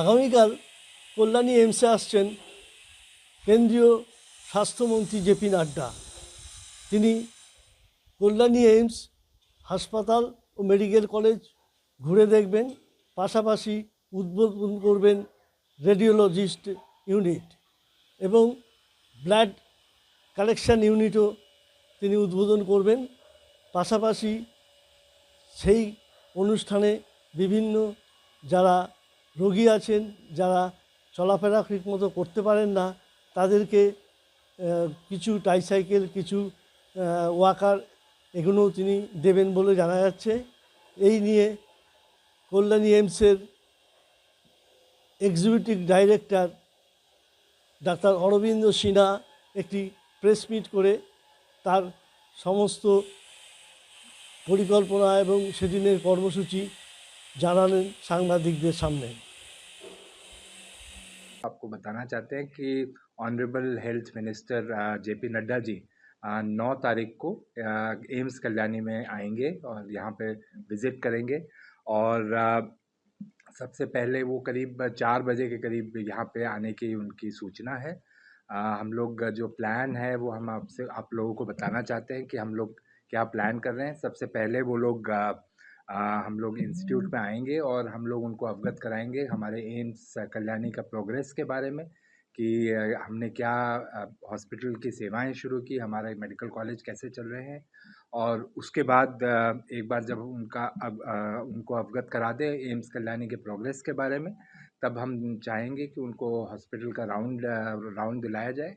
আগামীকাল কল্যাণী এইমসে আসছেন কেন্দ্রীয় স্বাস্থ্যমন্ত্রী জেপি নাড্ডা। তিনি কল্যাণী এইমস হাসপাতাল ও মেডিকেল কলেজ ঘুরে দেখবেন, পাশাপাশি উদ্বোধন করবেন রেডিওলজিস্ট ইউনিট এবং ব্লাড কালেকশন ইউনিটও তিনি উদ্বোধন করবেন। পাশাপাশি সেই অনুষ্ঠানে বিভিন্ন যারা রোগী আছেন, যারা চলাফেরা ঠিকমতো করতে পারেন না, তাদেরকে কিছু ট্রাইসাইকেল, কিছু ওয়াকার এগুলোও তিনি দেবেন বলে জানা যাচ্ছে। এই নিয়ে কল্যাণী এইমসের executive director doctor Arabinda Sinha একটি প্রেস মিট করে তার সমস্ত পরিকল্পনা এবং সেদিনের কর্মসূচি জানালেন সাংবাদিকদের সামনে। आपको बताना चाहते हैं कि honourable health minister JP Nadda ji 9 तारीख को एम्स कल्याणी में आएंगे और यहाँ पे विज़िट करेंगे। और सबसे पहले वो करीब 4 बजे के करीब यहाँ पे आने की उनकी सूचना है। हम लोग जो प्लान है वो हम आप लोगों को बताना चाहते हैं कि हम लोग क्या प्लान कर रहे हैं। सबसे पहले वो लोग हम लोग इंस्टीट्यूट में आएंगे और हम लोग उनको अवगत कराएंगे हमारे एम्स कल्याणी का प्रोग्रेस के बारे में कि हमने क्या हॉस्पिटल की सेवाएं शुरू की, हमारे मेडिकल कॉलेज कैसे चल रहे हैं। और उसके बाद एक बार जब उनको अवगत करा दें एम्स कल्याणी के प्रोग्रेस के बारे में, तब हम चाहेंगे कि उनको हॉस्पिटल का राउंड दिलाया जाए